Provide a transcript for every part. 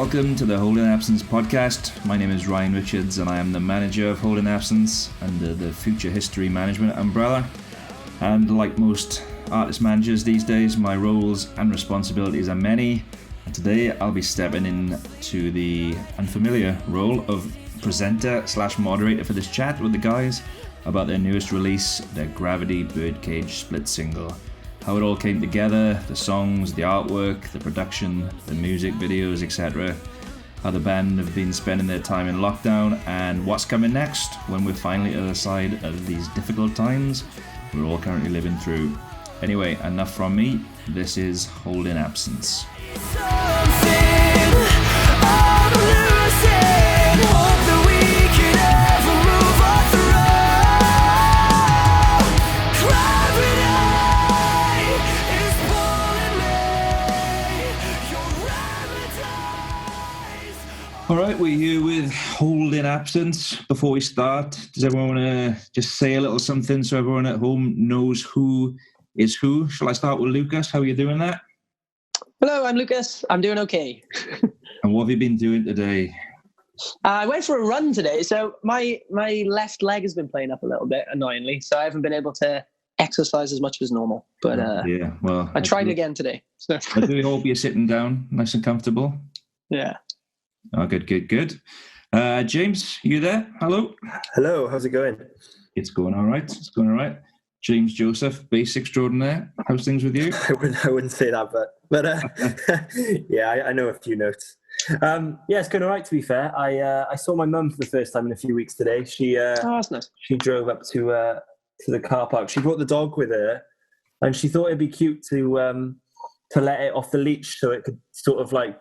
Welcome to the Holding Absence podcast. My name is Ryan Richards and I am the manager of Holding Absence under the Future History Management umbrella. And like most artist managers these days, my roles and responsibilities are many. And today I'll be stepping into the unfamiliar role of presenter / moderator for this chat with the guys about their newest release, their GravityBirdcage split single. How it all came together, the songs, the artwork, the production, the music videos, etc. How the band have been spending their time in lockdown and what's coming next when we're finally at the side of these difficult times we're all currently living through. Anyway, enough from me. This is Holding Absence. All right, we're here with Holding Absence. Before we start, does everyone want to just say a little something so everyone at home knows who is who? Shall I start with Lucas? How are you doing that? Hello, I'm Lucas. I'm doing okay. And what have you been doing today? I went for a run today, so my left leg has been playing up a little bit, annoyingly, so I haven't been able to exercise as much as normal. But yeah, well, I tried again today. So. I do hope you're sitting down, nice and comfortable. Yeah. Oh, good. James, you there? Hello. Hello, how's it going? It's going all right. James Joseph, bass extraordinaire. How's things with you? I wouldn't say that, but yeah, I know a few notes. Yeah, it's going all right, to be fair. I saw my mum for the first time in a few weeks today. That's nice. She drove up to the car park. She brought the dog with her, and she thought it'd be cute to let it off the leash so it could sort of like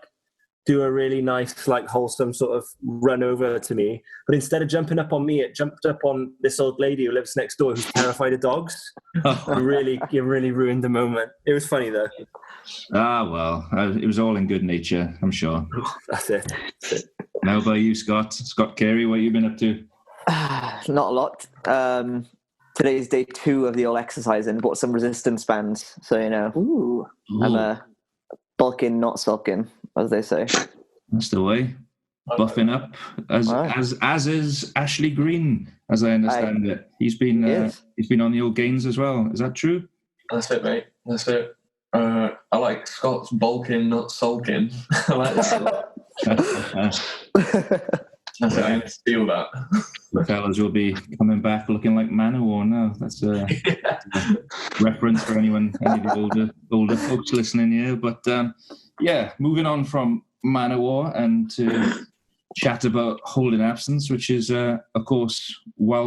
do a really nice, like, wholesome sort of run over to me. But instead of jumping up on me, it jumped up on this old lady who lives next door who's terrified of dogs. You really ruined the moment. It was funny, though. Well, it was all in good nature, I'm sure. That's it. How about you, Scott? Scott Carey, what have you been up to? Not a lot. Today's day 2 of the all exercising. Bought some resistance bands, so, you know. Ooh. I'm bulking, not sulking, as they say. That's the way. Buffing up, as is Ashley Green, as I understand it. He's been on the old gains as well. Is that true? That's it, mate. That's it. I like Scott's bulking, not sulking. I like that a lot. That's it. I'm going to steal that. The fellas will be coming back looking like Manowar now. That's a reference for any of the older folks listening here. But yeah, moving on from Manowar and to chat about Holding Absence, which is, of course, why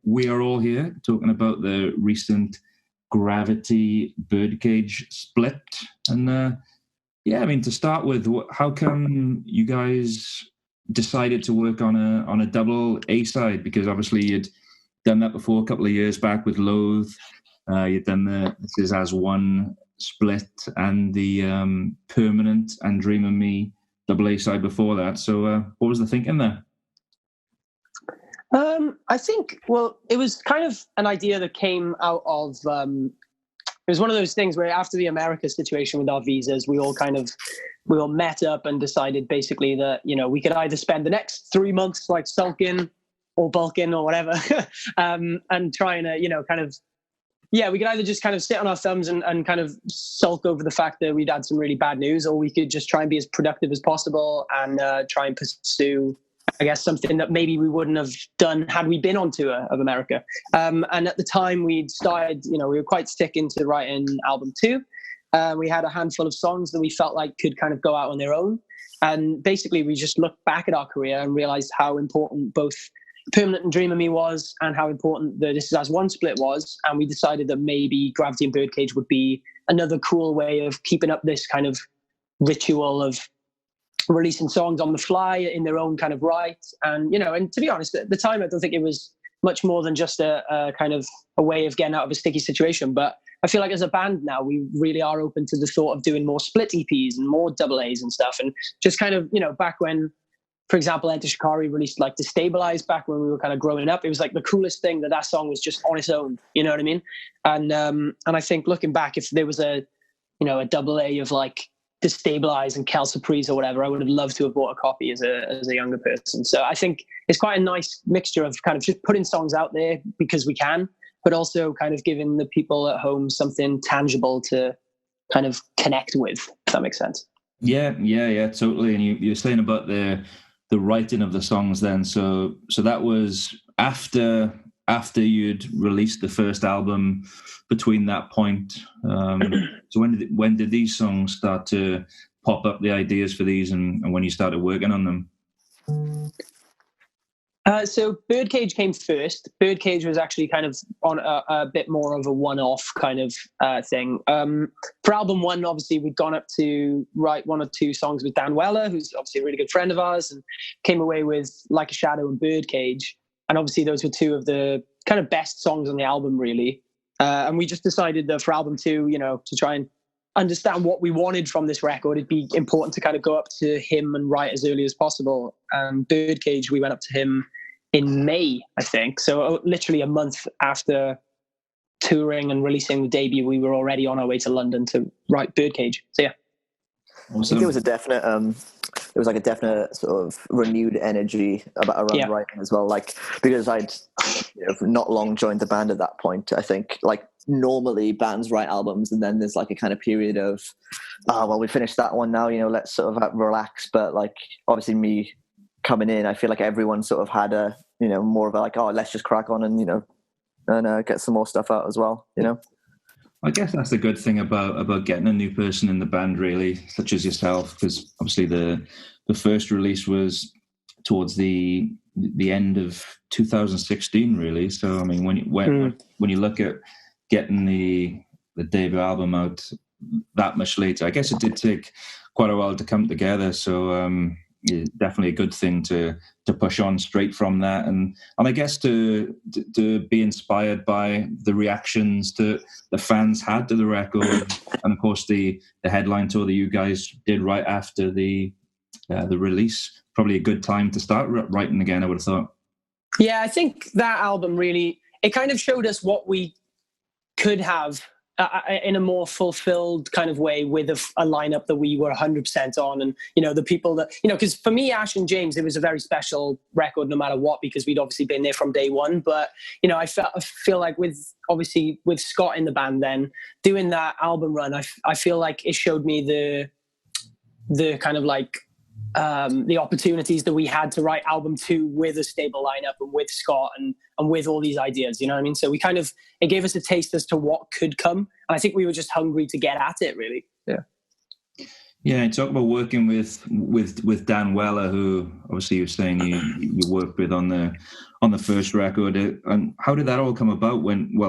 we are all here talking about the recent GravityBirdcage split. And yeah, I mean, to start with, how come you guys decided to work on a double A side? Because obviously you'd done that before a couple of years back with Loathe. You'd done the This Is As One split and the Permanent and Dream of Me double A side before that. So what was the thinking there? I think, well, it was kind of an idea that came out of, it was one of those things where after the America situation with our visas, we all met up and decided basically that, you know, we could either spend the next 3 months like sulking or bulking or whatever, and trying to, you know, kind of, yeah, we could either just kind of sit on our thumbs and kind of sulk over the fact that we'd had some really bad news, or we could just try and be as productive as possible and try and pursue, I guess, something that maybe we wouldn't have done had we been on tour of America. And at the time we'd started, you know, we were quite sticking to writing album 2. We had a handful of songs that we felt like could kind of go out on their own. And basically we just looked back at our career and realized how important both Permanent and Dream of Me was and how important the This Is As One split was. And we decided that maybe Gravity and Birdcage would be another cool way of keeping up this kind of ritual of releasing songs on the fly in their own kind of right. And, you know, and to be honest, at the time, I don't think it was much more than just a kind of a way of getting out of a sticky situation. But I feel like as a band now, we really are open to the thought of doing more split EPs and more double A's and stuff. And just kind of, you know, back when, for example, Enter Shikari released like Destabilize back when we were kind of growing up, it was like the coolest thing that song was just on its own, you know what I mean? And I think looking back, if there was a double A of like Destabilize and Kel Surprise or whatever, I would have loved to have bought a copy as a younger person. So I think it's quite a nice mixture of kind of just putting songs out there because we can, but also kind of giving the people at home something tangible to kind of connect with, if that makes sense. Yeah, totally. And you're saying about the writing of the songs then. So that was after you'd released the first album. Between that point, so when did these songs start to pop up, the ideas for these, and when you started working on them? So Birdcage came first. Birdcage was actually kind of on a bit more of a one-off kind of thing. For album one, obviously, we'd gone up to write one or two songs with Dan Weller, who's obviously a really good friend of ours, and came away with Like a Shadow and Birdcage. And obviously those were two of the kind of best songs on the album, really. And we just decided that for album two, to try and understand what we wanted from this record, it'd be important to kind of go up to him and write as early as possible. And Birdcage, we went up to him in May, I think. So literally a month after touring and releasing the debut, we were already on our way to London to write Birdcage. So yeah. Awesome. I think there was a definite sort of renewed energy around writing as well. Like, because I'd not long joined the band at that point. I think like normally bands write albums and then there's like a kind of period of, we finished that one now, let's sort of relax. But like obviously me coming in, I feel like everyone sort of had a, more of a like, let's just crack on and get some more stuff out as well, I guess that's the good thing about getting a new person in the band, really, such as yourself, because obviously the first release was towards the end of 2016, really. So I mean, when you look at getting the debut album out that much later, I guess it did take quite a while to come together. So definitely a good thing to push on straight from that, and I guess to be inspired by the reactions that the fans had to the record, and of course the headline tour that you guys did right after the release. Probably a good time to start writing again, I would have thought. Yeah, I think that album really, it kind of showed us what we could have in a more fulfilled kind of way with a lineup that we were 100% on. And, the people that, because for me, Ash and James, it was a very special record no matter what, because we'd obviously been there from day one. But, I feel like with Scott in the band then, doing that album run, I feel like it showed me the kind of like, the opportunities that we had to write album two with a stable lineup and with Scott and with all these ideas, you know what I mean? So it gave us a taste as to what could come. And I think we were just hungry to get at it, really. Yeah. Yeah, and talk about working with Dan Weller, who obviously you were saying you worked with on the first record. And how did that all come about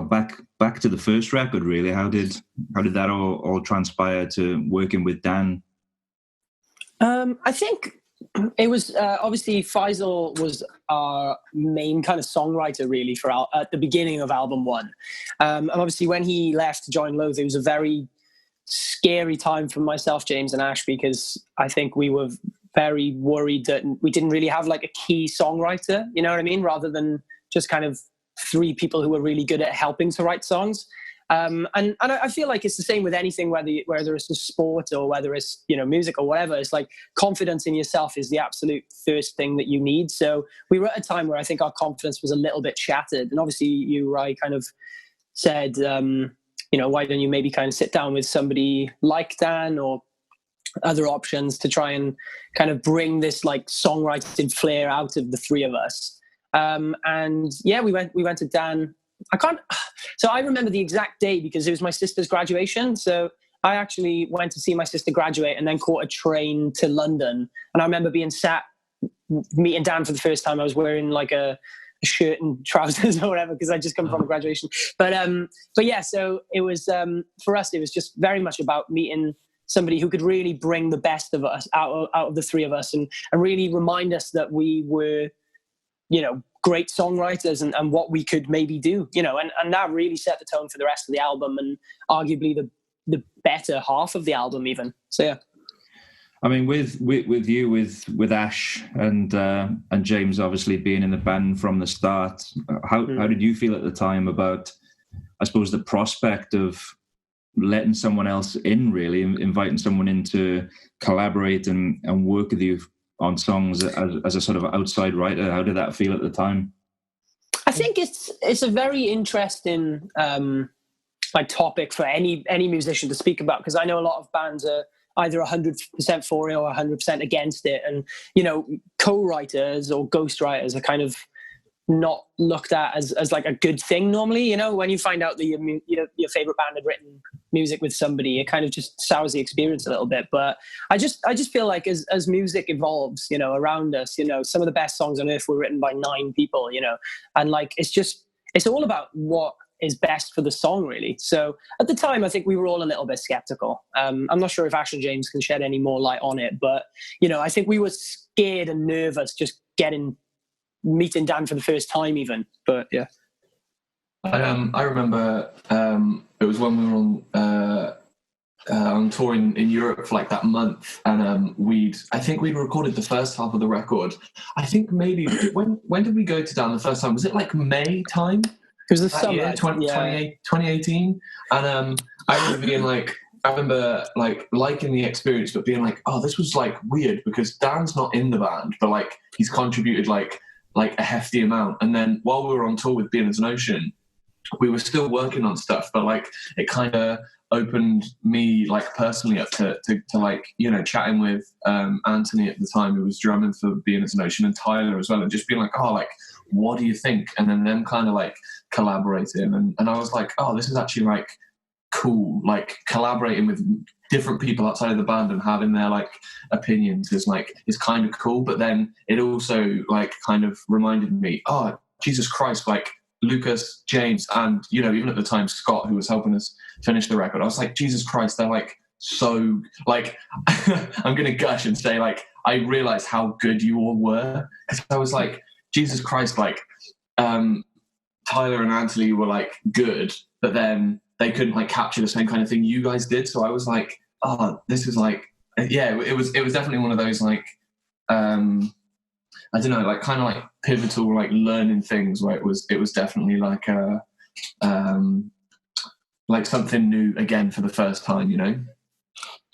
back to the first record, really? How did that all transpire to working with Dan? I think it was obviously Faisal was our main kind of songwriter really at the beginning of album one. And obviously when he left to join Loathe, it was a very scary time for myself, James and Ash, because I think we were very worried that we didn't really have like a key songwriter, you know what I mean? Rather than just kind of three people who were really good at helping to write songs. And I feel like it's the same with anything, whether it's a sport or whether it's, music or whatever. It's like confidence in yourself is the absolute first thing that you need. So we were at a time where I think our confidence was a little bit shattered. And obviously you, Rai, kind of said, why don't you maybe kind of sit down with somebody like Dan or other options to try and kind of bring this like songwriting flair out of the three of us. And yeah, we went to Dan. So I remember the exact day because it was my sister's graduation. So I actually went to see my sister graduate and then caught a train to London. And I remember being sat meeting Dan for the first time. I was wearing like a shirt and trousers or whatever because I just come from a graduation. But yeah, so it was for us. It was just very much about meeting somebody who could really bring the best of us out of the three of us and really remind us that we were, great songwriters and what we could maybe do, and that really set the tone for the rest of the album and arguably the better half of the album even. So yeah. I mean, with you, with Ash and James obviously being in the band from the start, how did you feel at the time about, I suppose, the prospect of letting someone else in, really, inviting someone in to collaborate and work with you on songs as a sort of outside writer? How did that feel at the time? I think it's a very interesting like topic for any musician to speak about, because I know a lot of bands are either 100% for it or 100% against it, and co-writers or ghostwriters are kind of not looked at as like a good thing normally. When you find out that your favorite band had written music with somebody, it kind of just sours the experience a little bit. But I just feel like as music evolves, around us, some of the best songs on earth were written by 9 people, and like it's all about what is best for the song, really. So at the time, I think we were all a little bit skeptical. I'm not sure if Ash and James can shed any more light on it, but I think we were scared and nervous just meeting Dan for the first time even. But yeah, I remember it was when we were on tour in Europe for like that month, and I think we'd recorded the first half of the record. I think maybe when did we go to Dan the first time? Was it like May time? It was the summer, year, 2018, and I remember being like, liking the experience, but being like, oh, this was like weird because Dan's not in the band, but like he's contributed like a hefty amount. And then while we were on tour with Being as an Ocean, we were still working on stuff, but like it kind of opened me like personally up to like chatting with Anthony at the time, who was drumming for Being as an Ocean, and Tyler as well, and just being like, oh, like, what do you think? And then them kind of like collaborating, and I was like, oh, this is actually like cool, like collaborating with different people outside of the band and having their like opinions is kind of cool. But then it also like kind of reminded me, oh, Jesus Christ, like Lucas, James, and even at the time Scott, who was helping us finish the record, I was like, Jesus Christ, they're like so like I'm gonna gush and say like I realized how good you all were, because I was like, Jesus Christ, like Tyler and Anthony were like good, but then they couldn't like capture the same kind of thing you guys did. So I was like, oh, this is like, yeah, it was definitely one of those like I don't know, like kind of like pivotal like learning things where it was definitely like like something new again for the first time,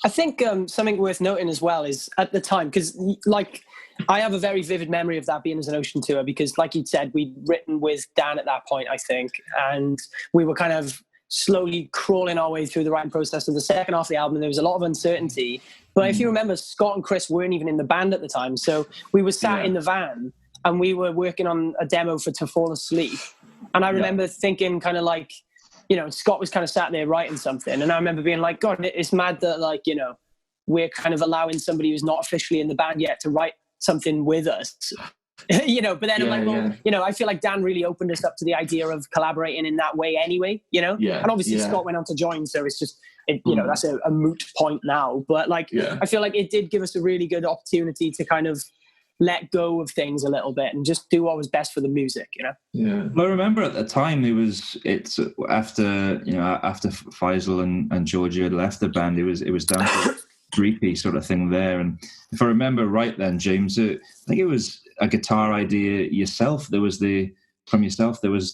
I think something worth noting as well is at the time, because like I have a very vivid memory of that Being as an Ocean tour, because like you'd said, we'd written with Dan at that point, I think, and we were kind of slowly crawling our way through the writing process of the second half of the album, and there was a lot of uncertainty. But if you remember, Scott and Chris weren't even in the band at the time, so we were sat in the van and we were working on a demo for To Fall Asleep, and I remember thinking kind of like, Scott was kind of sat there writing something, and I remember being like, God, it's mad that like, we're kind of allowing somebody who's not officially in the band yet to write something with us. But then I'm like, well, I feel like Dan really opened us up to the idea of collaborating in that way anyway, and obviously Scott went on to join, so it's just, that's a moot point now, but like, I feel like it did give us a really good opportunity to kind of let go of things a little bit and just do what was best for the music, Well, I remember at the time it's after Faisal and Georgia had left the band, it was down to a 3-piece sort of thing there. And if I remember right then, James, I think it was a guitar idea yourself. There was the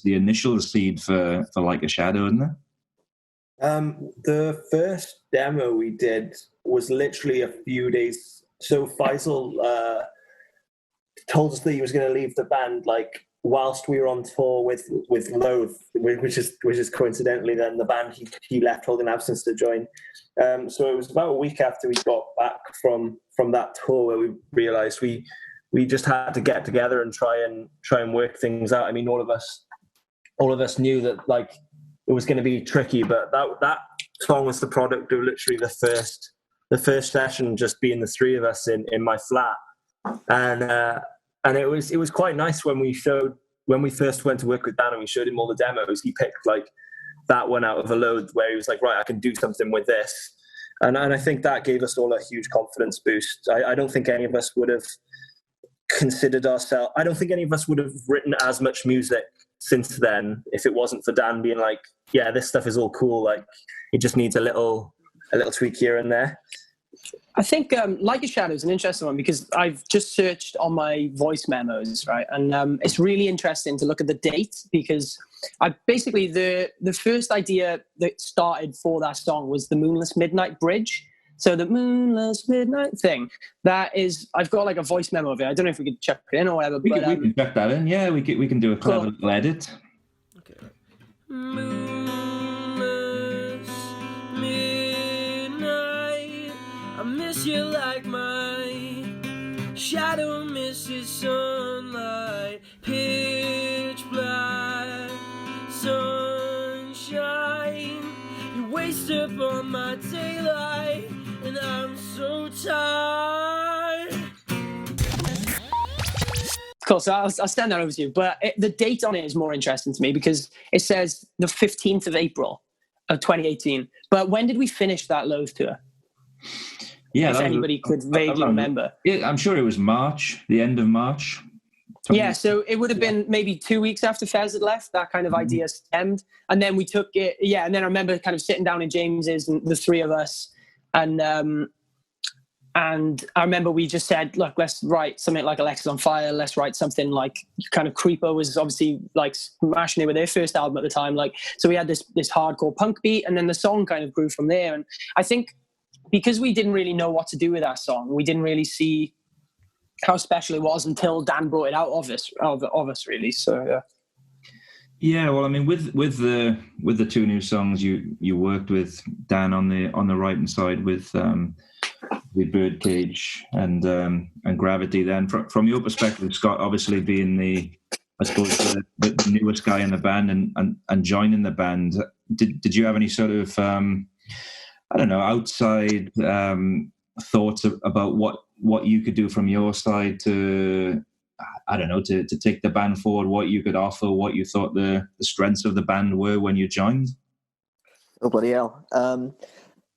initial seed for Like a Shadow, isn't there? The first demo we did was literally a few days. So Faisal told us that he was going to leave the band like whilst we were on tour with Loathe, which is coincidentally then the band he left Holding Absence to join. So it was about a week after we got back from that tour where we realised we just had to get together and try and work things out. I mean, all of us knew that like it was going to be tricky, but that song was the product of literally the first session just being the 3 of us in my flat, and it was quite nice when we first went to work with Dan and we showed him all the demos. He picked like that one out of a load where he was like, right, I can do something with this, and I think that gave us all a huge confidence boost. I don't think any of us would have considered ourselves. I don't think any of us would have written as much music since then if it wasn't for Dan being like, yeah, this stuff is all cool, like it just needs a little tweak here and there. I think Like a Shadow is an interesting one because I've just searched on my voice memos, right? And it's really interesting to look at the date because I basically the first idea that started for that song was the Moonless Midnight Bridge. So the Moonless Midnight thing, that is, I've got like a voice memo of it. I don't know if we could check it in or whatever. We can check that in. Yeah, we can do a clever little edit. Okay. Moonless midnight, I miss you like my shadow misses sunlight, pitch black sunshine. You waste up on my daylight, and I'm so tired. Cool, so I'll send that over to you. But the date on it is more interesting to me because it says the 15th of April of 2018. But when did we finish that Loathe tour? Yeah, if anybody could vaguely remember. Yeah, I'm sure it was March, the end of March. Yeah, so it would have been maybe 2 weeks after Fez had left, that kind of idea stemmed. And then we took it, and then I remember kind of sitting down in James's, and the three of us, and I remember we just said, look, let's write something like Alexis on Fire, let's write something like kind of Creeper was obviously like smashing it with their first album at the time. Like, so we had this hardcore punk beat, and then the song kind of grew from there. And I think because we didn't really know what to do with that song, we didn't really see how special it was until Dan brought it out of us really. So yeah. Yeah, well, I mean, with the two new songs, you worked with Dan on the writing side with Birdcage and Gravity. Then, from your perspective, Scott, obviously being the the newest guy in the band and joining the band, did you have any sort of outside thoughts about what you could do from your side to take the band forward, what you could offer, what you thought the strengths of the band were when you joined? Oh, bloody hell.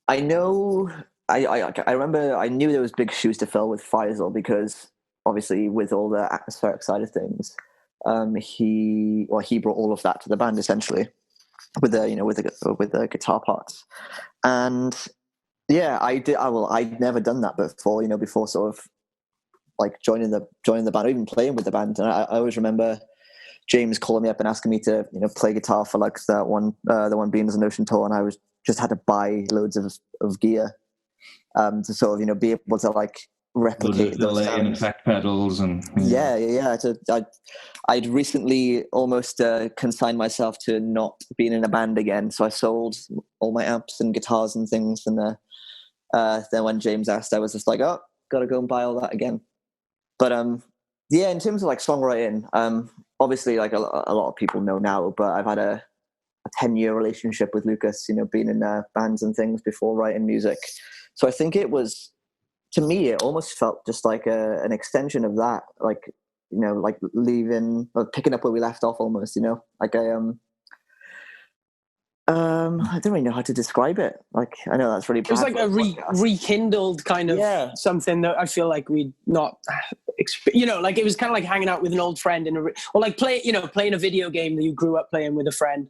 I know, I remember I knew there was big shoes to fill with Faisal because obviously with all the atmospheric side of things, he brought all of that to the band essentially with the guitar parts. And yeah, I'd never done that before, before sort of like joining the band or even playing with the band. And I always remember James calling me up and asking me to play guitar for like the one Beans and Ocean tour, and I just had to buy loads of gear to sort of be able to like replicate those sounds. Effect pedals and yeah. I'd recently almost consigned myself to not being in a band again, so I sold all my amps and guitars and things, and then when James asked, I was just like, oh, gotta go and buy all that again. But in terms of like songwriting, obviously like a lot of people know now, but I've had a 10-year relationship with Lucas, being in bands and things before writing music. So I think it was, to me, it almost felt just like an extension of that, like, like leaving or picking up where we left off almost, like I don't really know how to describe it. Like, I know that's really bad. It was like a rekindled kind of something that I feel like we'd not, like it was kind of like hanging out with an old friend or like playing a video game that you grew up playing with a friend.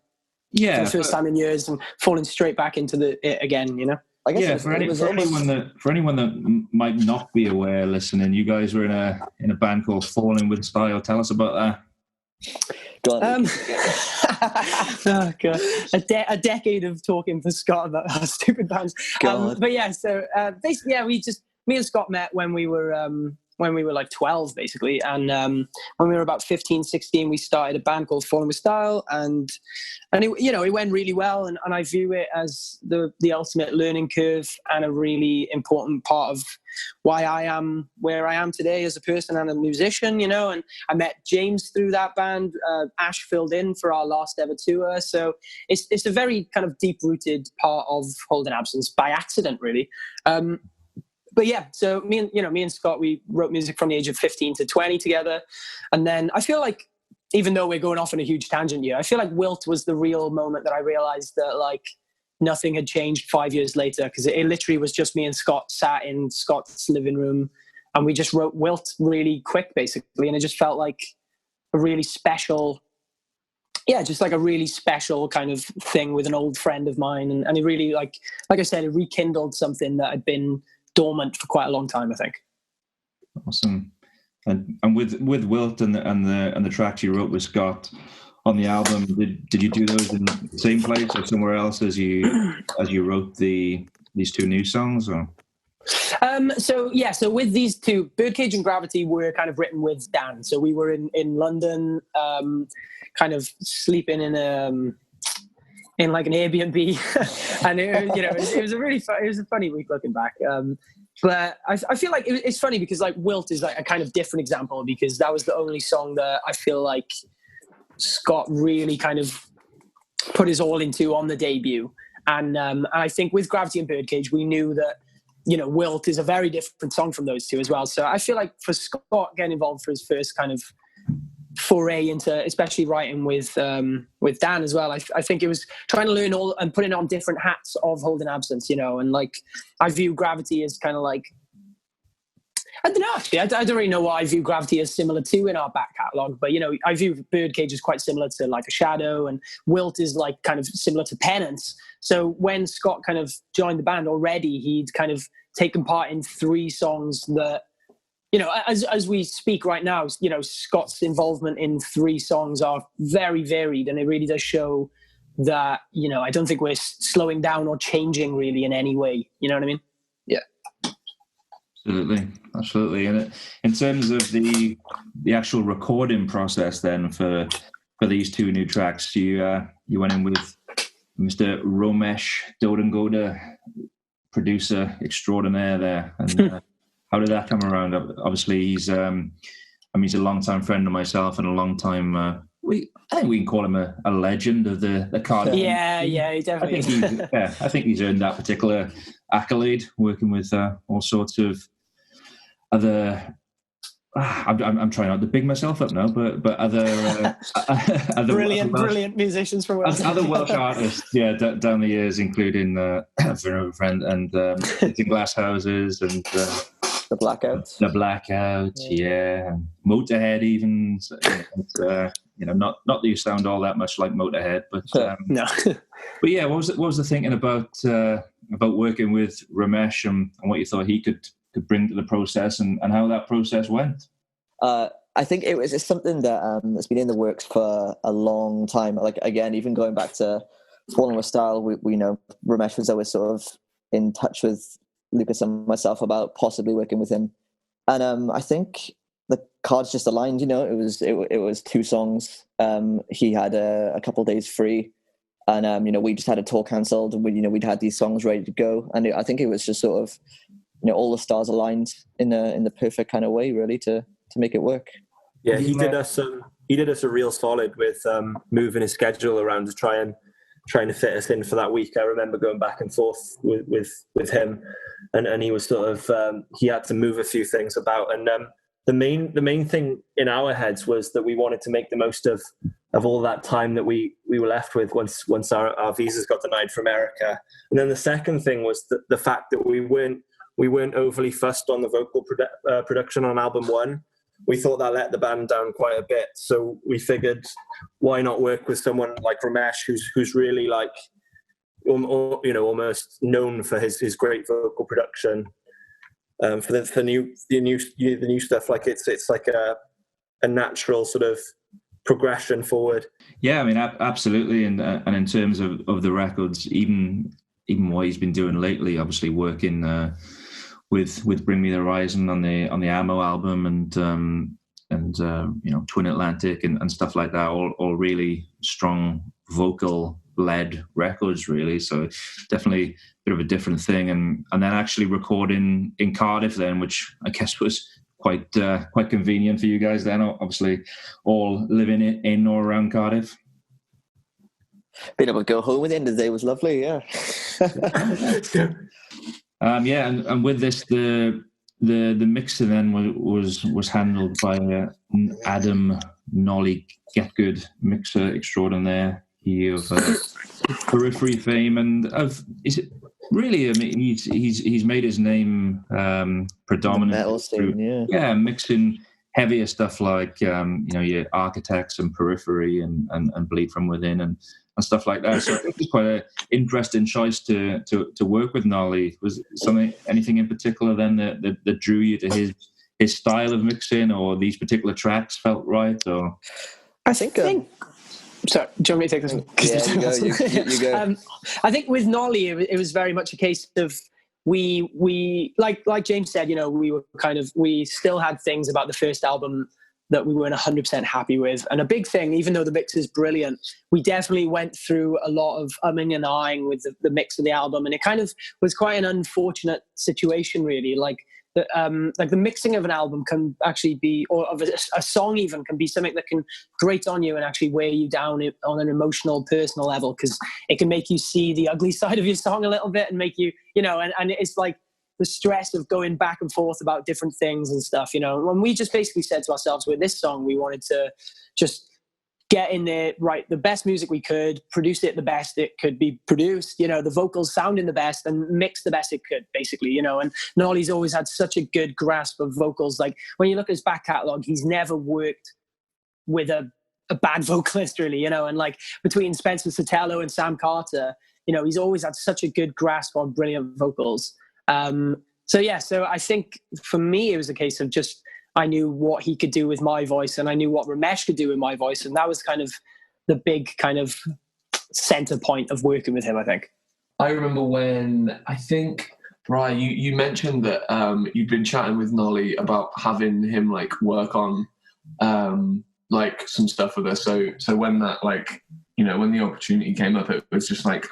Yeah, for the first time in years and falling straight back into it again. I guess for anyone that might not be aware listening, you guys were in a band called Falling With Style. Tell us about that. Oh God. A decade of talking for Scott about our stupid bands. But yeah, so basically, me and Scott met when we were like 12 basically, and when we were about 15, 16, we started a band called Falling With Style, and it went really well, and I view it as the ultimate learning curve and a really important part of why I am where I am today as a person and a musician, and I met James through that band. Ash filled in for our last ever tour, so it's a very kind of deep-rooted part of Holding Absence by accident, really. But yeah, so me and Scott, we wrote music from the age of 15 to 20 together. And then I feel like, even though we're going off on a huge tangent here, I feel like Welt was the real moment that I realized that like nothing had changed 5 years later, because it literally was just me and Scott sat in Scott's living room and we just wrote Welt really quick basically. And it just felt like a really special, just like a really special kind of thing with an old friend of mine. And it really, like I said, it rekindled something that had been dormant for quite a long time, I think. Awesome. And with Welt and the tracks you wrote with Scott, on the album, did you do those in the same place or somewhere else as you wrote these two new songs? Or So with these two, Birdcage and Gravity were kind of written with Dan. So we were in London, kind of sleeping in like an Airbnb, and it was a really it was a funny week looking back. But I feel like it's funny because like Welt is like a kind of different example, because that was the only song that I feel like Scott really kind of put his all into on the debut. And I think with Gravity and Birdcage, we knew that, Welt is a very different song from those two as well. So I feel like for Scott getting involved for his first kind of foray into, especially writing with Dan as well, I think it was trying to learn all and putting on different hats of Holding Absence, and like I view Gravity as kind of like, I don't know, actually. I don't really know what I view Gravity as similar to in our back catalogue, but, I view Birdcage as quite similar to like a Shadow, and Welt is like kind of similar to Penance. So when Scott kind of joined the band already, he'd kind of taken part in 3 songs that, as we speak right now, Scott's involvement in 3 songs are very varied, and it really does show that, I don't think we're slowing down or changing really in any way. You know what I mean? Yeah. Absolutely. And in terms of the actual recording process, then for these 2 new tracks, you went in with Mr. Romesh Dodangoda, producer extraordinaire there. And how did that come around? Obviously, he's a long-time friend of myself and a long-time. I think we can call him a legend of the card. Yeah, he definitely is. I think he's earned that particular accolade, working with all sorts of other. I'm trying not to big myself up now, but other brilliant musicians from Wales. Other Welsh artists, down the years, including Verno Friend and Hitting Glass Houses and the Blackouts. The Blackouts, and Motorhead even. Not that you sound all that much like Motorhead, but no. But yeah, what was the thinking about working with Ramesh and what you thought he could bring to the process and how that process went? I think it's something that has been in the works for a long time. Like, again, even going back to Falling with Style, we know Ramesh was always sort of in touch with Lucas and myself about possibly working with him. And I think the cards just aligned, it was 2 songs. He had a couple of days free, and we just had a tour cancelled, and we'd had these songs ready to go. And I think it was just sort of, all the stars aligned in the perfect kind of way, really, to make it work. Yeah, he did us a real solid with moving his schedule around to trying to fit us in for that week. I remember going back and forth with him, and he was sort of he had to move a few things about. And the main thing in our heads was that we wanted to make the most of all that time that we were left with once our visas got denied for America. And then the second thing was the fact that we weren't overly fussed on the vocal production on album 1. We thought that let the band down quite a bit. So we figured, why not work with someone like Ramesh, who's really like, almost known for his great vocal production. For the new stuff, like it's like a natural sort of progression forward. Yeah, I mean, absolutely. And in terms of the records, even what he's been doing lately, obviously working with Bring Me the Horizon on the Ammo album and Twin Atlantic and stuff like that, all really strong vocal led records, really. So definitely a bit of a different thing, and then actually recording in Cardiff then, which I guess was quite convenient for you guys then, obviously all living in or around Cardiff. Being able to go home at the end of the day was lovely. And with this, the mixer then was handled by Adam Nolly Getgood, mixer extraordinaire. He of Periphery fame and is it really? I mean, he's made his name predominant metal scene, mixing heavier stuff like your Architects and Periphery and Bleed From Within and stuff like that. So I think it's quite an interesting choice to work with Nolly. Was anything in particular then that drew you to his style of mixing, or these particular tracks felt right? Or I think Sorry, do you want me to take this one? Yeah, you go. I think with Nolly, it was very much a case of we like James said, we still had things about the first album that we weren't 100% happy with. And a big thing, even though the mix is brilliant, we definitely went through a lot of umming and ahhing with the mix of the album. And it kind of was quite an unfortunate situation, really. Like the mixing of an album can actually be, or of a song even, can be something that can grate on you and actually weigh you down on an emotional, personal level, because it can make you see the ugly side of your song a little bit and make you, and it's like, the stress of going back and forth about different things and stuff, when we just basically said to ourselves, with this song, we wanted to just get in there, write the best music we could, produce it the best it could be produced, the vocals sounding the best and mix the best it could, basically, and Nolly's always had such a good grasp of vocals. Like when you look at his back catalogue, he's never worked with a bad vocalist, really, and like between Spencer Sotelo and Sam Carter, he's always had such a good grasp on brilliant vocals. So I think for me, it was a case of just, I knew what he could do with my voice and I knew what Ramesh could do with my voice. And that was kind of the big kind of center point of working with him, I think. I remember when, I think, Brian, you mentioned that you'd been chatting with Nolly about having him like work on like some stuff with us. So when that like, when the opportunity came up, it was just like,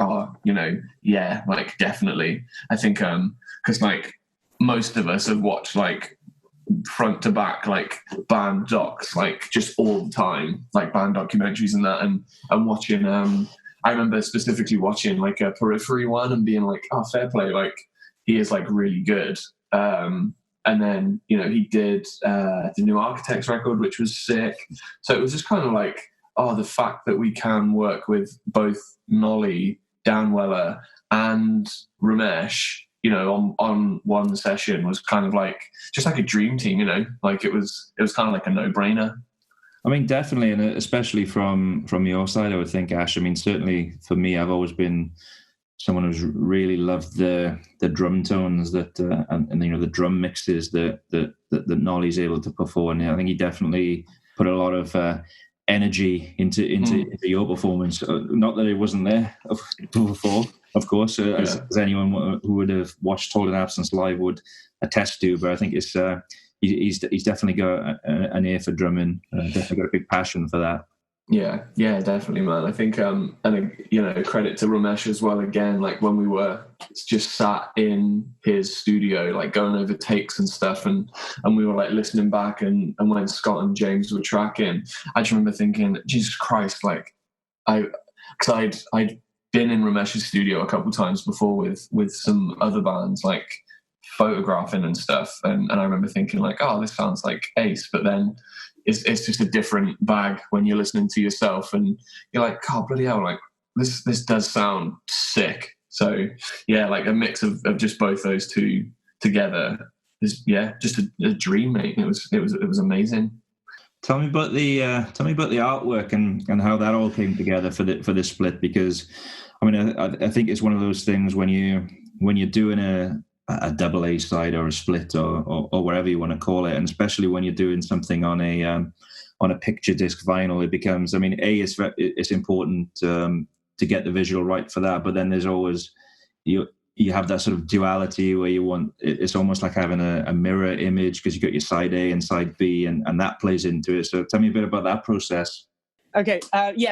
yeah, like definitely. I think because like most of us have watched like front to back like band docs like just all the time, like band documentaries and that, and watching. I remember specifically watching like a Periphery one and being like, oh, fair play, like he is like really good. And then he did the New Architects record, which was sick. So it was just kind of like, the fact that we can work with both Nolly, Dan Weller, and Ramesh, on one session was kind of like just like a dream team, like it was kind of like a no-brainer. I mean, definitely, and especially from your side, I would think, Ash. I mean, certainly for me, I've always been someone who's really loved the drum tones that and the drum mixes that Nolly's able to perform. I think he definitely put a lot of energy into your performance. Not that it wasn't there before, of course, as anyone who would have watched Holding Absence live would attest to. But I think it's he's definitely got an ear for drumming. Definitely got a big passion for that. Yeah, definitely, man. I think, and credit to Ramesh as well. Again, like when we were just sat in his studio, like going over takes and stuff, and we were like listening back, and when Scott and James were tracking, I just remember thinking, Jesus Christ, like because I'd been in Ramesh's studio a couple of times before with some other bands, like photographing and stuff, and I remember thinking like, oh, this sounds like ace, but then it's just a different bag when you're listening to yourself and you're like, oh, bloody hell, like this does sound sick. So yeah, like a mix of just both those two together is just a dream, mate. It was amazing. Tell me about the artwork and how that all came together for the split, because I mean I think it's one of those things when you're doing a double A side or a split or whatever you want to call it, and especially when you're doing something on a picture disc vinyl, it becomes, I mean, it's important to get the visual right for that, but then there's always you have that sort of duality where it's almost like having a mirror image, because you got your side A and side B, and that plays into it. So tell me a bit about that process. Okay,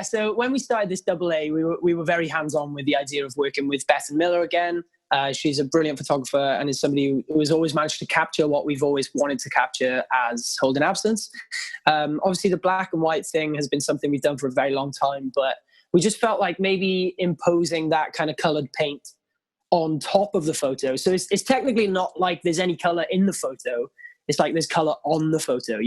so when we started this double A, we were very hands-on with the idea of working with Beth and Miller again. She's a brilliant photographer and is somebody who has always managed to capture what we've always wanted to capture as Holding Absence. Obviously, the black and white thing has been something we've done for a very long time, but we just felt like maybe imposing that kind of colored paint on top of the photo. So it's technically not like there's any color in the photo. It's like there's color on the photo,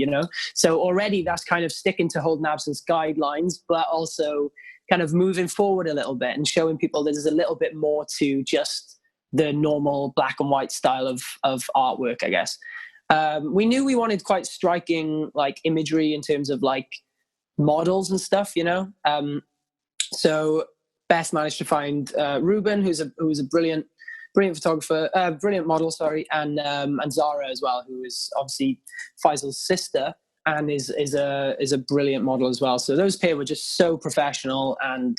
So already that's kind of sticking to Holding Absence guidelines, but also kind of moving forward a little bit and showing people that there's a little bit more to just the normal black and white style of artwork, I guess. We knew we wanted quite striking like imagery in terms of like models and stuff, So Beth managed to find Ruben, who's a brilliant photographer, brilliant model, and Zara as well, who is obviously Faisal's sister. and is a brilliant model as well. So those pair were just so professional, and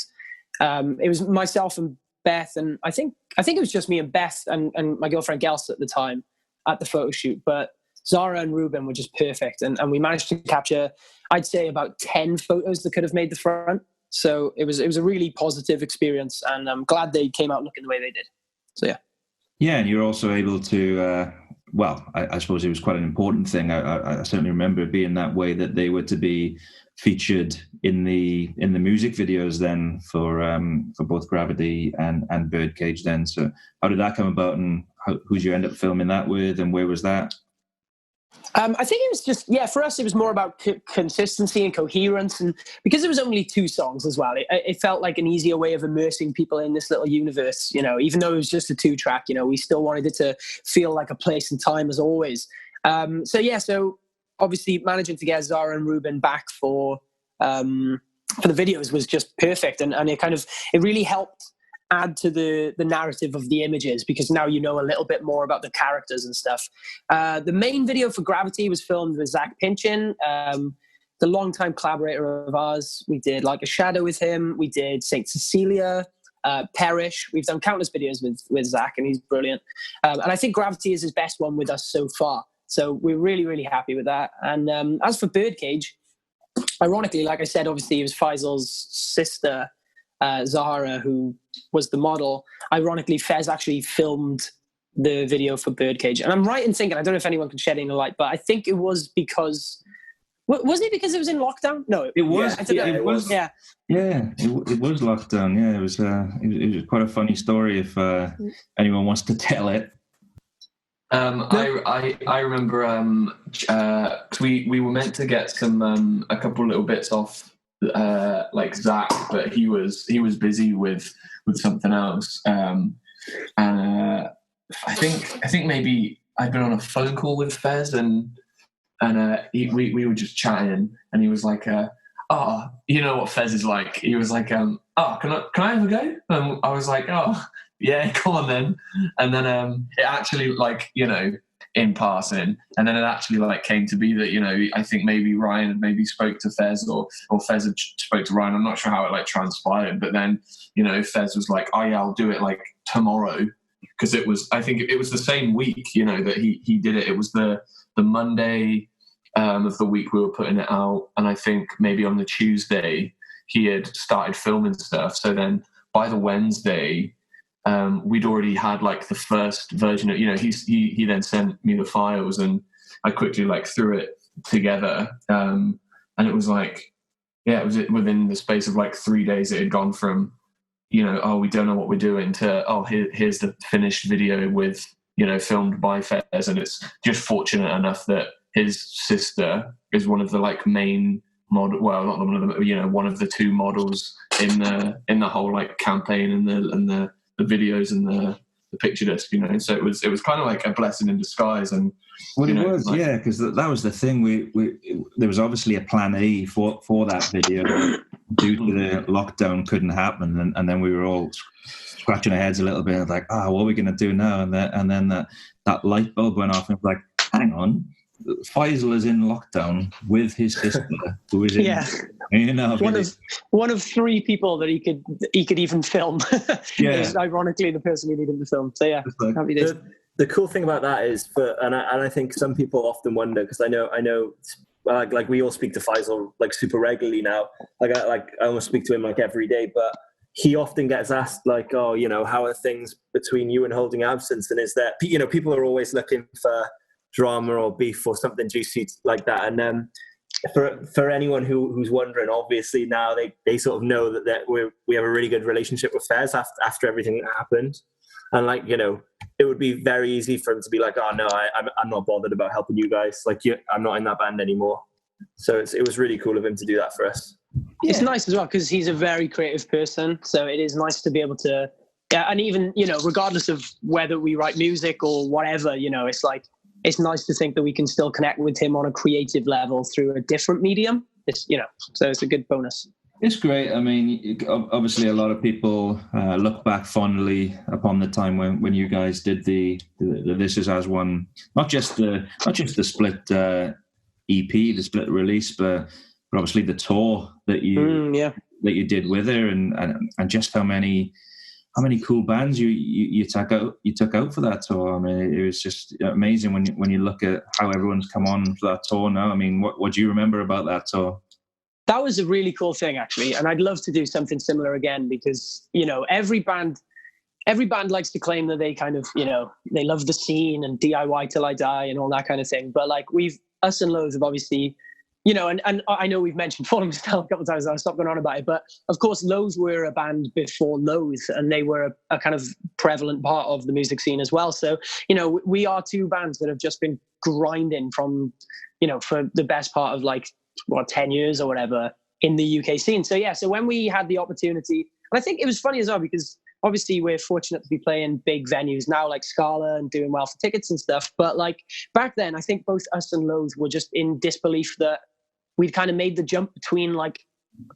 it was myself and Beth, and I think it was just me and Beth and my girlfriend Gels at the time at the photo shoot. But Zara and Ruben were just perfect, and we managed to capture, I'd say, about 10 photos that could have made the front. So it was a really positive experience, and I'm glad they came out looking the way they did. So yeah. Yeah, and you're also able to, I suppose it was quite an important thing. I certainly remember it being that way, that they were to be featured in the music videos then for both Gravity and Birdcage then. So how did that come about, and who did you end up filming that with, and where was that? I think it was just, for us, it was more about consistency and coherence. And because it was only 2 songs as well, it felt like an easier way of immersing people in this little universe, even though it was just a 2-track, we still wanted it to feel like a place and time as always. So obviously managing to get Zara and Ruben back for the videos was just perfect. And it really helped add to the narrative of the images, because now you know a little bit more about the characters and stuff. The main video for Gravity was filmed with Zach Pinchin, the longtime collaborator of ours. We did Like a Shadow with him. We did Saint Cecilia, Perish. We've done countless videos with Zach, and he's brilliant. And I think Gravity is his best one with us so far. So we're really, really happy with that. And as for Birdcage, ironically, like I said, obviously it was Faisal's sister, Zahara, who was the model. Ironically, Fez actually filmed the video for Birdcage. And I'm right in thinking, I don't know if anyone can shed any light, but I think it was because... Wasn't it because it was in lockdown? No, it was. It was lockdown. Yeah, it was quite a funny story if anyone wants to tell it. I remember 'cause we were meant to get some a couple little bits off like Zach, but he was busy with something else. And I think maybe I'd been on a phone call with Fez, and we were just chatting, and he was like, you know what Fez is like. He was like, can I have a go? And I was like, yeah, come on then. And then it actually, in passing, and then it actually came to be that, I think maybe Ryan had maybe spoke to Fez, or Fez had spoke to Ryan. I'm not sure how it transpired, but then Fez was like, yeah, I'll do it tomorrow, because I think it was the same week that he did it. It was the Monday of the week we were putting it out, and I think maybe on the Tuesday he had started filming stuff. So then by the Wednesday, we'd already had the first version of, he then sent me the files, and I quickly threw it together. And it was it was within the space of 3 days, it had gone from, we don't know what we're doing, to, here's the finished video with, filmed by Fez. And it's just fortunate enough that his sister is one of the main model, well, not one of them, one of the 2 models in the whole campaign and the videos and the picture disc, so it was kind of a blessing in disguise. And it was, because that was the thing. We there was obviously a plan A for that video. Due to the lockdown, couldn't happen, and then we were all scratching our heads a little bit, what are we going to do now? And then that light bulb went off, and it was hang on, Faisal is in lockdown with his sister, who is in, one of 3 people that he could even film. Is ironically the person we needed to film. So happy days. The cool thing about that is, and I think some people often wonder, because I know, we all speak to Faisal super regularly now. I almost speak to him every day, but he often gets asked how are things between you and Holding Absence, and is there, people are always looking for drama or beef or something juicy like that. And for anyone who's wondering, obviously now they sort of know that we have a really good relationship with Fez after everything that happened. And it would be very easy for him to be I'm not bothered about helping you guys. I'm not in that band anymore. So it was really cool of him to do that for us. It's nice as well, because he's a very creative person. So it is nice to be able to, and even, regardless of whether we write music or whatever, it's nice to think that we can still connect with him on a creative level through a different medium. So it's a good bonus. It's great. I mean, obviously a lot of people look back fondly upon the time when you guys did the This Is As One, not just the split EP, the split release, but obviously the tour that you did with her, and just how many cool bands you took out for that tour. I mean, it was just amazing when you look at how everyone's come on for that tour now. I mean, what do you remember about that tour? That was a really cool thing, actually, and I'd love to do something similar again, because every band likes to claim that they kind of they love the scene and DIY till I die and all that kind of thing. But like us and Loathe have obviously, and I know we've mentioned Falling Style a couple of times, I'll stop going on about it, but of course Loathe were a band before Loathe, and they were a kind of prevalent part of the music scene as well. So we are two bands that have just been grinding from for the best part of 10 years or whatever in the UK scene. So so when we had the opportunity, and I think it was funny as well, because obviously we're fortunate to be playing big venues now, like Scala, and doing well for tickets and stuff. But back then, I think both us and Loathe were just in disbelief that we'd kind of made the jump between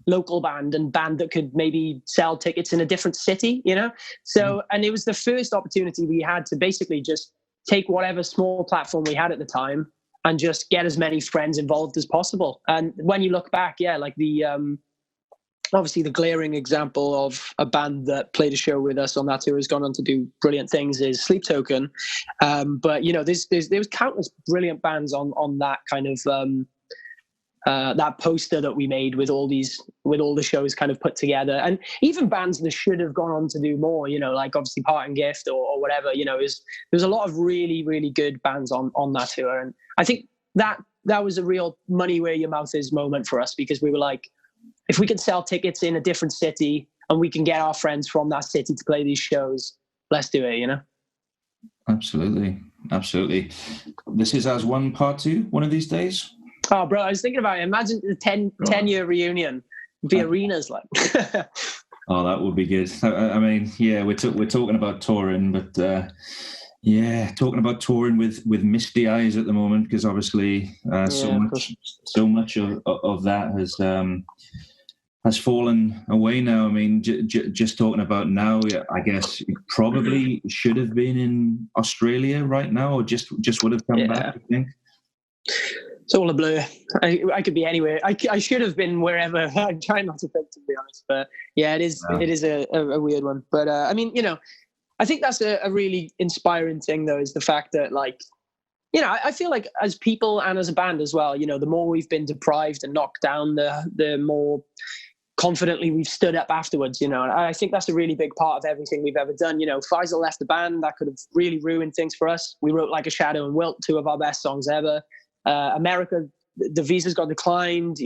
local band and band that could maybe sell tickets in a different city, So, and it was the first opportunity we had to basically just take whatever small platform we had at the time and just get as many friends involved as possible. And when you look back, obviously the glaring example of a band that played a show with us on that tour has gone on to do brilliant things is Sleep Token. But there was countless brilliant bands on that kind of that poster that we made with all the shows kind of put together, and even bands that should have gone on to do more, obviously Parting Gift or whatever, there's a lot of really, really good bands on that tour. And I think that was a real money where your mouth is moment for us, because we were like, if we can sell tickets in a different city and we can get our friends from that city to play these shows, let's do it, Absolutely. This is As One Part 2 one of these days. Oh, bro, I was thinking about it. Imagine the 10-year reunion. The arenas Oh, that would be good. I mean, we're talking about touring, but talking about touring with misty eyes at the moment, because obviously so much of that has fallen away now. I mean, just talking about now, I guess you probably should have been in Australia right now, or just would have come back, I think. It's all a blur. I could be anywhere. I should have been wherever. I'm trying not to think, to be honest. But it is a weird one. But I mean, I think that's a really inspiring thing, though, is the fact that I feel like as people and as a band as well, the more we've been deprived and knocked down, the more confidently we've stood up afterwards, And I think that's a really big part of everything we've ever done. Faisal left the band. That could have really ruined things for us. We wrote Like a Shadow and Welt, two of our best songs ever. America, the visas got declined.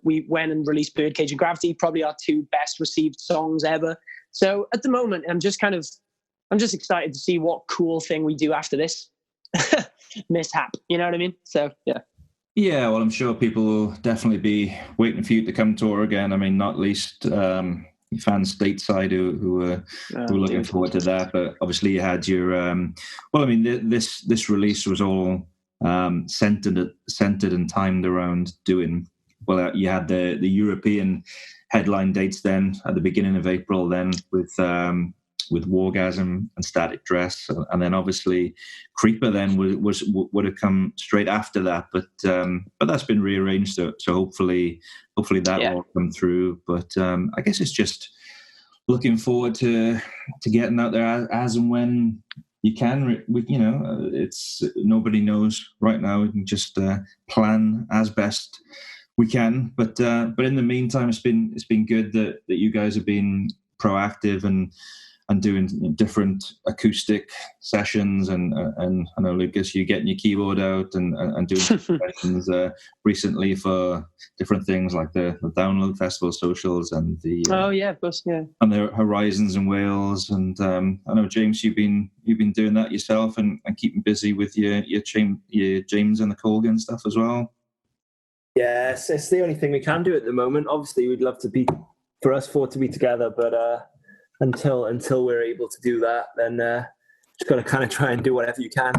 We went and released Birdcage and Gravity, probably our two best received songs ever. So at the moment, I'm just excited to see what cool thing we do after this mishap. You know what I mean? So yeah. Yeah, well, I'm sure people will definitely be waiting for you to come tour again. I mean, not least fans stateside who are looking forward to that. But obviously, you had your this release was all centered and timed around doing. Well, you had the European headline dates then at the beginning of April, then with Wargasm and Static Dress, and then obviously Creeper then would have come straight after that, but that's been rearranged, so hopefully that will come through. But I guess it's just looking forward to getting out there as and when you can. It's nobody knows right now. We can just plan as best we can, but in the meantime, it's been good that you guys have been proactive and doing different acoustic sessions, and I know, Lucas, you're getting your keyboard out and doing sessions recently for different things like the Download Festival socials and the of course, and the Horizons in Wales, and I know, James, you've been doing that yourself and keeping busy with your James and the Colgan stuff as well. Yes, it's the only thing we can do at the moment. Obviously, we'd love for us four to be together, but until we're able to do that, then just got to kind of try and do whatever you can.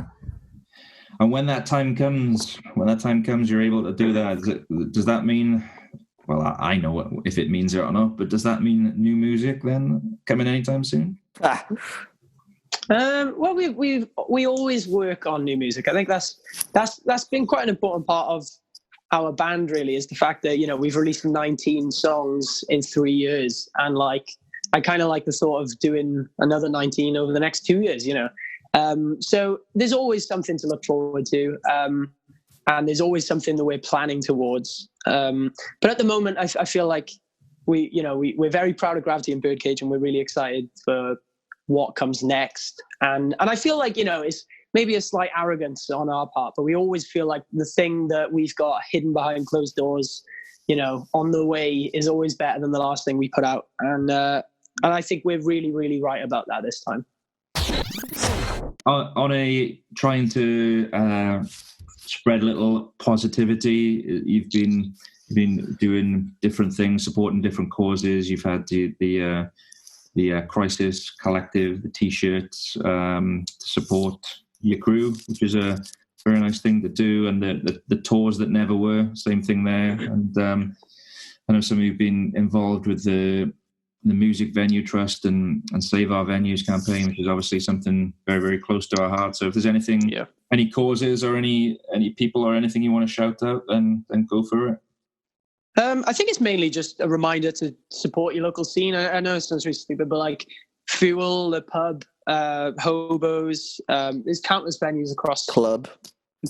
And when that time comes, you're able to do that. Does that mean? Well, I know if it means it or not, but does that mean new music then coming anytime soon? Well, we always work on new music. I think that's been quite an important part of our band really is the fact that, you know, we've released 19 songs in 3 years, and like I kind of like the thought of doing another 19 over the next 2 years, you know. So there's always something to look forward to, and there's always something that we're planning towards. But at the moment, I feel like we're very proud of Gravity and Birdcage, and we're really excited for what comes next. And I feel like, you know, it's maybe a slight arrogance on our part, but we always feel like the thing that we've got hidden behind closed doors, you know, on the way is always better than the last thing we put out. And I think we're really, really right about that this time. On a trying to spread a little positivity, you've been doing different things, supporting different causes. You've had the Crisis Collective, the T-shirts to support your crew, which is a very nice thing to do, and the tours that never were, same thing there. And I know some of you've been involved with the Music Venue Trust and Save Our Venues campaign, which is obviously something very, very close to our heart. So if there's anything, any causes or any people or anything you want to shout out, then go for it. I think it's mainly just a reminder to support your local scene. I know it sounds really stupid, but like Fuel, the pub, Hobos, there's countless venues across. Club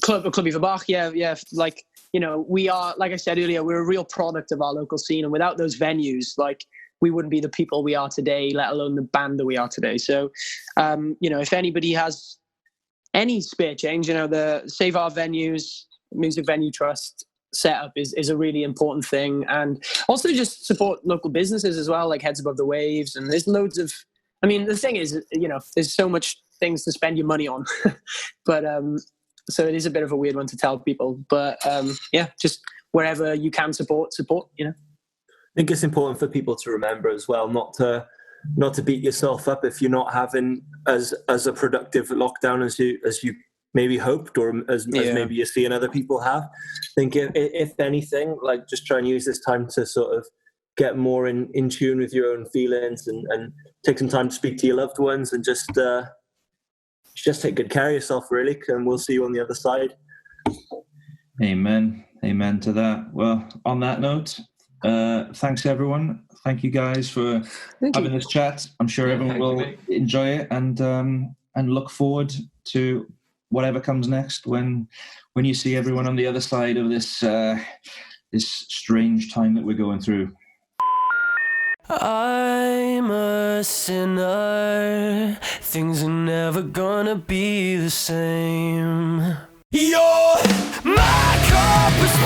Bach, yeah. Like, you know, we are, like I said earlier, we're a real product of our local scene, and without those venues, like, we wouldn't be the people we are today, let alone the band that we are today. So, you know, if anybody has any spare change, you know, the Save Our Venues, Music Venue Trust setup is a really important thing. And also just support local businesses as well, like Heads Above the Waves. And there's loads of, I mean, the thing is, you know, there's so much things to spend your money on. But so it is a bit of a weird one to tell people. But yeah, just wherever you can support, you know. I think it's important for people to remember as well, not to beat yourself up if you're not having as a productive lockdown as you maybe hoped, or as maybe you're seeing other people have. I think if anything, like, just try and use this time to sort of get more in tune with your own feelings and take some time to speak to your loved ones, and just take good care of yourself, really, and we'll see you on the other side. Amen to that. Well, on that note, thanks everyone. Thank you guys for having this chat. I'm sure everyone will enjoy it and look forward to whatever comes next when you see everyone on the other side of this strange time that we're going through. I'm a sinner. Things are never gonna be the same. You're my compass.